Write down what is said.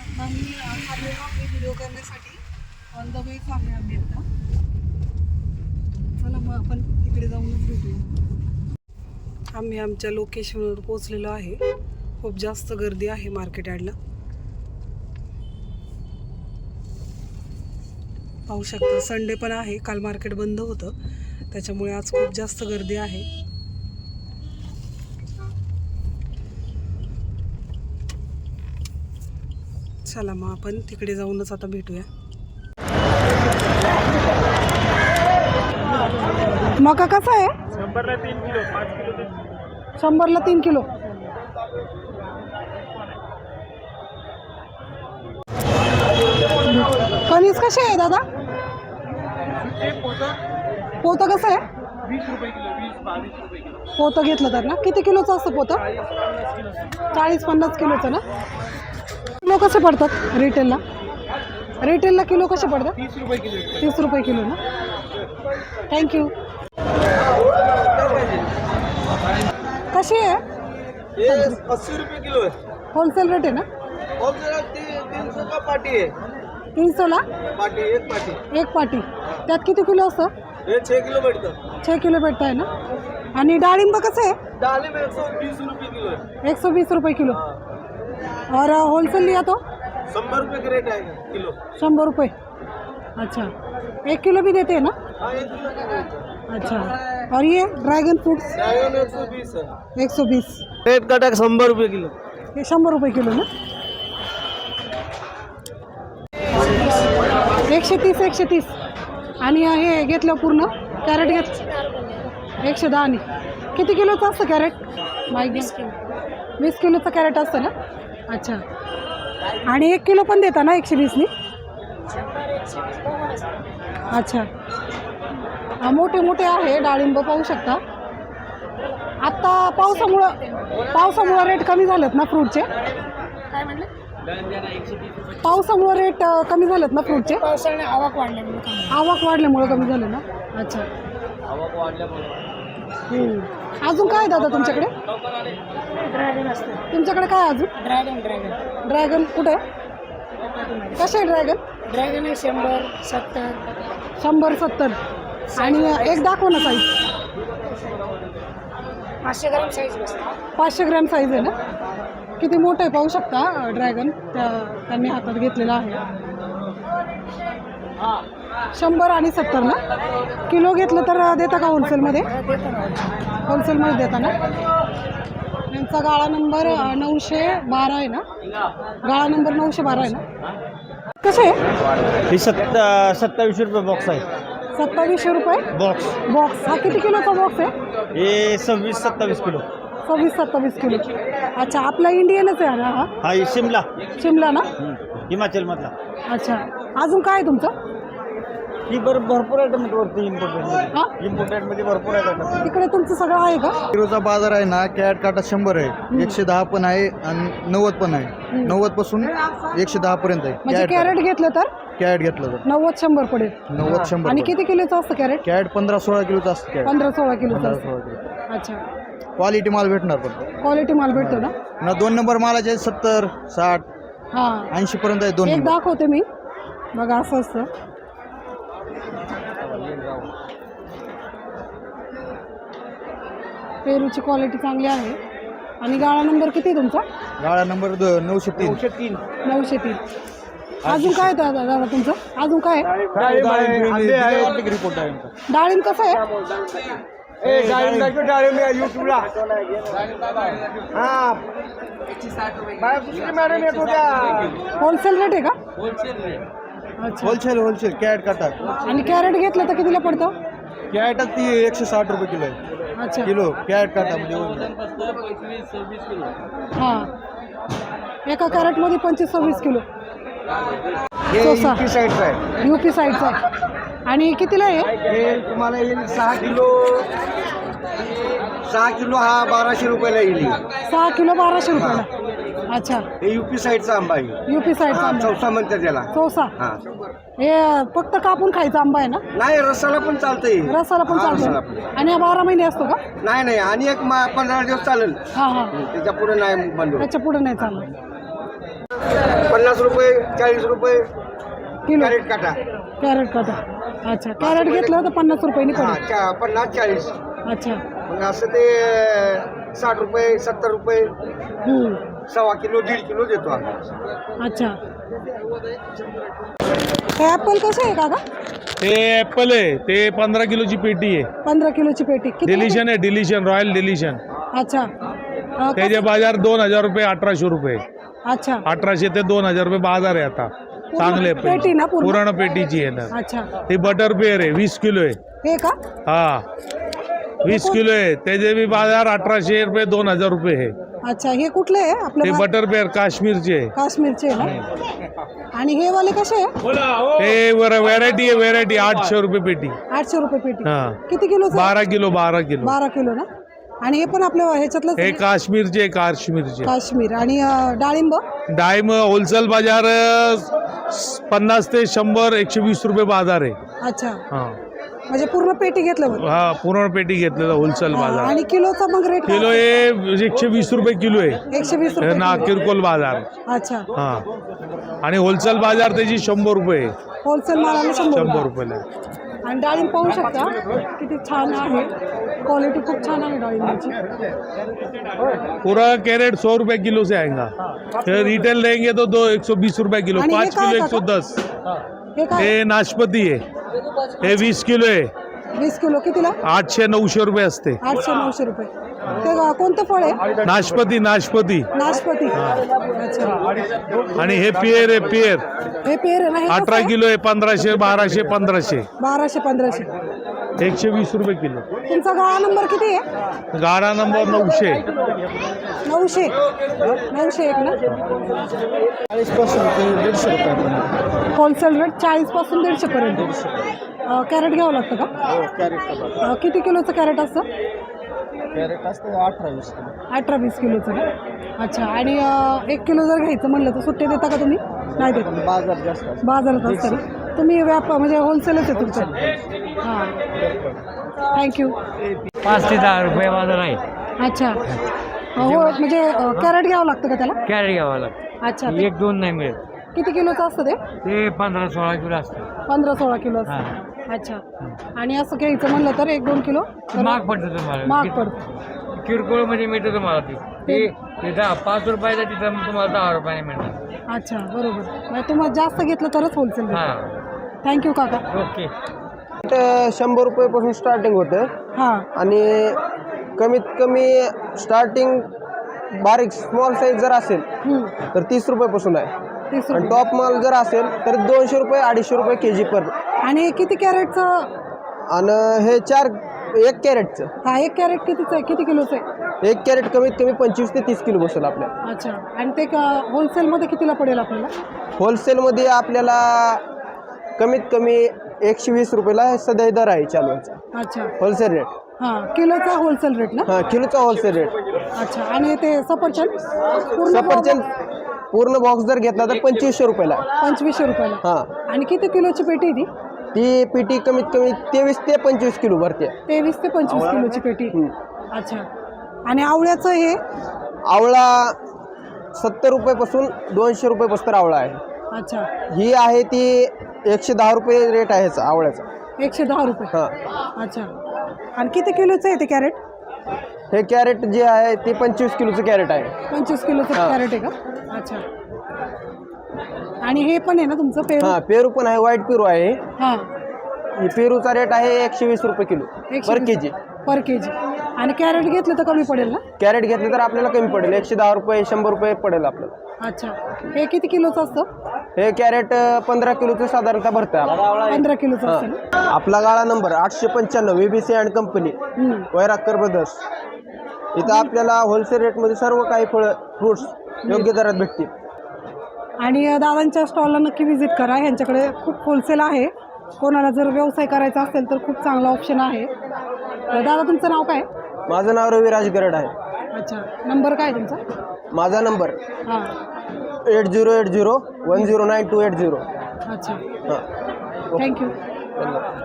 आम्ही चाललेलो आहे व्हिडिओ करण्यासाठी. ऑन द वे चालले आम्ही आता. चला मग आपण तिकडे जाऊनच भेटूया. आम्ही आमच्या लोकेशनवर पोहोचलेलो आहे. खूप जास्त गर्दी आहे मार्केट यार्डला. पाहू शकता संडे पण आहे. काल मार्केट बंद होतं त्याच्यामुळे आज खूप जास्त गर्दी आहे. चला मग आपण तिकडे जाऊनच आता भेटूया. मका कसा आहे? 100ला 3 किलो, 5 किलो. 100ला 3 किलो. कणीस कसे आहे दादा? पोतं कसं आहे? 20 रुपये किलो, 20-22 रुपये किलो. पोतं घेतलं तर ना किती किलोचं असतं पोतं? 40-50 किलोचं ना. किलो कसे पडतात रिटेलला? रिटेलला किलो कसे पडतात? 30 रुपये किलो. 30 रुपये किलो ना. थँक्यू. कशी आहे? 80 रुपये किलो है. होलसेल रेट आहे ना? होलसेल 300 का पाटी है. 300ला पाटी, एक पाटी. एक पाटी. त्यात किती किलो असतं? ये 6 किलो बैठता. 6 किलो भेटत आहे ना. आणि डाळिंब कसं आहे? दालें में 120 रुपये किलो है. 120 रुपये किलो. और होलसेल लिया तो 100 रुपये का रेट आएगा किलो. 100 रुपये. अच्छा 1 किलो भी देते हैं ना. हाँ, 1 किलो का रेट है. अच्छा. और ये ड्रैगन फ्रूट्स ड्रैगन 120 है. 120. रेट कटा 100 रुपये किलो. हे 100 रुपये किलो ना. 130. आणि हे घेतलं पूर्ण कॅरेट घेत 110. आणि किती किलोचं असतं कॅरेट? माहिती 20 किलोचं कॅरेट असतं ना. अच्छा. आणि 1 किलो पण देता ना 120नी? अच्छा. मोठे मोठे आहे डाळिंब पाहू शकता. आत्ता पावसामुळं रेट कमी झालेत ना फ्रूटचे. काय म्हणले? पावसामुळे रेट कमी झालेत ना फ्रूटचे. पावसाने आवक वाढल्यामुळे कमी झाले ना. अच्छा. अजून काय दादा तुमच्याकडे? ड्रॅगन असते. तुमच्याकडे काय अजून? ड्रॅगन कुठे? कसे आहे ड्रॅगन? ड्रॅगन आहे 100-70. 100-70. आणि एक दाखव ना साईज. 500 ग्राम साईज बसते. 500 ग्रॅम साईज आहे ना. किती मोठं आहे पाहू शकता ड्रॅगन. त्यांनी हातात घेतलेला आहे. 100 आणि 70 ना. किलो घेतलं तर देता का होलसेलमध्ये? होलसेलमध्ये देता ना. यांचा गाळा नंबर 912 आहे ना. गाळा नंबर 912 आहे ना. कसे आहे? हे 27 रुपये बॉक्स आहे. 2700 रुपये बॉक्स. हा किती किलोचा बॉक्स आहे? हे 26-27 किलो. 26-27 किलो. अच्छा. आपला इंडियनच आहे ना हा? हा शिमला ना. हिमाचल मधला. अच्छा. अजून काय आहे तुमचं? ही भरपूर आयटम आहेत वरती. हा इम्पोर्टेड मध्ये भरपूर आयटम. तिकडे तुमचं सगळं आहे का? किलोचा बाजार आहे ना. कॅरेट काटा 100 आहे. 110 पण आहे आणि 90 पण आहे. 90 पासून 110 पर्यंत आहे. म्हणजे कॅरेट घेतलं तर कॅरेट घेतलं तर 90-100 पडेल. 90-100. आणि किती किलोचं असतं कॅरेट? कॅरेट 15-16 किलोचं असतं. कॅरेट 15-16 किलोचं 15-16 असतं. किलो. अच्छा. क्वालिटी माल भेटणार पण. क्वालिटी माल भेटतो ना. ना 2 नंबर मालाचे 70-60 हां 80 पर्यंत आहे. 2 एक नंबर. दाखवते मी. बघा असं असतं. पेरूची क्वालिटी चांगली आहे. आणि गाळा नंबर किती तुमचा? गाळा नंबर 903. 903. अजून काय दादा तुमचं? अजून काय? रिपोर्ट आहे. डाळिंब कसं आहे? होलसेल रेट आहे का? अच्छा. होलसेल कॅरेट काटा. आणि कॅरेट घेतलं तर कितीला पडतं? कॅरेट ती 160 रुपये किलो आहे. अच्छा. किलो कॅरेट काटा म्हणजे हां एका कॅरेटमध्ये 25-26 किलो. सोसा साईडचा आहे. UP साईडचा आहे. आणि कितीला आहे? हे तुम्हाला येईल 6 किलो. 6 किलो हा 1200 रुपयाला येईल. 6 किलो 1200 रुपयाला. अच्छा. हे UP साईडचा आंबा आहे. UP साईडचा आंबा. चौसा म्हणतात त्याला. चौसा. हा. हे फक्त कापून खायचा आंबा आहे ना? नाही रसाला पण चालतंय. रसाला पण रसाला चालतो. पण. आणि हा 12 महिने असतो का? नाही आणि एक 15 दिवस चालेल. हां त्याच्या पुढे नाही बंद. त्याच्या पुढे नाही चालत. 50 रुपये 40 रुपये किलो कॅरेट काटा कॅरेट काटा. अच्छा, कॅरेट घेतलं तर 50 रुपयांनी पडेल. 50-40. अच्छा. मग असं ते 60 रुपये 70 रुपये हम्म. 1.25 किलो 1.5 किलो देतो आम्ही. अच्छा. हे ॲपल कसं आहे काका? ते ॲपल आहे, ते 15 किलोची पेटी आहे. 15 किलोची पेटी किती? डिलिशन आहे, डिलिशन, रॉयल डिलिशन. अच्छा. त्याचे बाजार 2000 रुपये 1800 रुपये. अच्छा. 1800 ते 2000 रुपये बाजार आहे आता. चांगले पेटी ना पूर्ण? पूर्ण पेटीची आहे ना. अच्छा. ती बटर पेअर आहे, 20 किलो आहे. हे का? हा, 20 किलो आहे. त्याचे बी बाजार 1800 रुपये 2000 रुपये आहे. अच्छा, हे कुठले आहे ते आपलं? बटर पेअर काश्मीरचे आहे. काश्मीरचे आहे ना? आणि हे वाले कसे आहे? ते व्हरायटी आहे, व्हरायटी 800 रुपये पेटी. 800 रुपये पेटी. हा. किती किलो? 12 kilo 12 kilo. 12 किलो ना? आणि हे पण आपल्या ह्याच्यातलं हे काश्मीरचे काश्मीरचे. काश्मीर. आणि डाळिंब? डाळिंब होलसेल बाजार 50 ते 100 120 रुपये बाजार आहे. अच्छा, हा म्हणजे पूर्ण पेटी घेतलं. हा, पूर्ण पेटी घेतलेला होलसेल बाजार. आणि किलोचा मग रेट? किलो हे 120 रुपये किलो आहे. 120 रुपये ना किरकोळ बाजार. अच्छा. हा, आणि होलसेल बाजार त्याची 100 रुपये. होलसेल मालाला 100 रुपयाला. आणि डाळिंब पाहू शकता किती छान आहे, क्वालिटी खूप छान आहे डाळिंबाची. पूरा कैरेट 100 रुपये किलो से आएगा. रिटेल लेंगे तो 120 रुपये किलो. आणि हे 5 काय किलो काका? 110. हे काय? हे नाशपती आहे, हे 20 किलो आहे. 20 किलो कितीला? 800-900 रुपये असते. 800-900 रुपये. ते कोणतं फळ आहे? नाशपती. नाशपती. अच्छा. आणि हे पेर आहे, पेर हे पेर आहे ना? हे 18 किलो आहे. 1500 1200 1500. 1200-1500. 120 रुपये किलो. तुमचा गाळा नंबर किती आहे? गाडा नंबर 900. 901 ना? 40 ते 150 रुपये. होलसेल रेट 40 पासून 150 पर्यंत. कॅरेट घ्यावं लागतं का? हो, कॅरेट किती किलोचं कॅरेट असतं? कॅरेट असतं 18-20 किलो. 18-20 किलोचं का? अच्छा. आणि 1 किलो जर घ्यायचं म्हणलं तर सुट्टे देता का तुम्ही? नाही देत. बाजार जास्त असतो. बाजारात असतं ना? तुम्ही म्हणजे होलसेलच आहे तुमचं? हां, थँक्यू. 5 ते 10 रुपये बाजार आहे. अच्छा. हो, म्हणजे कॅरेट घ्यावं लागतं का त्याला? कॅरेट घ्यावा लागतं. अच्छा. 1-2 नाही मिळत. किती किलोचं असतं ते? ते 15-16 किलो असतं. 15-16 किलो असतं. अच्छा. आणि असं घ्यायचं म्हणलं तर 1-2 किलो महाग पडतं तुम्हाला. महाग पडतं. किरकोळ म्हणजे मिळतं तुम्हाला ते 5 रुपयाचं तिथं तुम्हाला 10 रुपयाने मिळणार. अच्छा, बरोबर. म्हणजे तुम्हाला जास्त घेतलं तरच होलसेल. हां, थँक्यू काका. ओके. 100 रुपयेपासून स्टार्टिंग होतं हां. आणि कमीत कमी स्टार्टिंग बारीक स्मॉल साईज जर असेल तर 30 रुपयापासून आहे. 30 आणि रुपये. टॉप माल जर असेल तर 200 रुपये 250 रुपये केजी पर. आणि किती कॅरेटचं? आणि हे 1 कॅरेटचं. हा, 1 कॅरेट कितीचं आहे? किती किलोचं आहे? 1 कॅरेट कमीत कमी 25 ते 30 किलो बसेल आपल्याला. अच्छा. आणि ते होलसेलमध्ये कितीला पडेल आपल्याला? होलसेलमध्ये आपल्याला कमीत कमी 120 रुपयाला सध्या दर आहे चालवायचा. अच्छा. Wholesale rate. हां, किलोचा होलसेल रेट ना? हां, किलोचा होलसेल रेट. अच्छा. आणि ते सफरचंद? सफरचंद पूर्ण बॉक्स जर घेतला तर 2500 रुपयाला. 2500 रुपयाला. हां, आणि किती किलोची पेटी आहे ती? ती पेटी कमीत कमी 23 ते 25 किलो भरते. 23 ते 25 किलोची पेटी. अच्छा. आणि आवळ्याचं हे? आवळा 70 रुपयापासून 200 रुपयापासून आवळा आहे. अच्छा. ही आहे ती 110 रुपये रेट आहे ह्याचा आवळ्याचा. 110 रुपये. हां, अच्छा. आणि किती किलोचं आहे ते कॅरेट? हे कॅरेट जे आहे ते 25 किलोचं कॅरेट आहे. 25 किलोचं हां. कॅरेट आहे का? अच्छा. आणि हे पण आहे ना तुमचं पेरू? हां, पेरू पण आहे, व्हाईट पेरू आहे. हां. ही पेरूचा रेट आहे 120 रुपये किलो पर केजी. पर केजी. आणि कॅरेट घेतलं तर कमी पडेल ना? कॅरेट घेतलं तर आपल्याला कमी पडेल, 110 रुपये 100 रुपये पडेल आपल्याला. अच्छा. हे किती किलोचं असतं? हे कॅरेट 15 किलोचं साधारणतः भरतं आपल्याला. 15 किलोचं असतं ना? आपला गाळा number 895 VBC and company, Vairagkar brothers. इथं आपल्याला होलसेल रेटमध्ये सर्व काही फळं फ्रुट्स योग्य दरात भेटतील. आणि दादांच्या स्टॉलला नक्की व्हिजिट करा. ह्यांच्याकडे खूप होलसेल आहे. कोणाला जर व्यवसाय करायचा असेल तर खूप चांगला ऑप्शन आहे. दादा तुमचं नाव काय? माझं नाव रविराज गरड आहे. अच्छा. नंबर काय तुमचा? माझा नंबर हां. 8080 109280. अच्छा. हां, थँक्यू. धन्यवाद.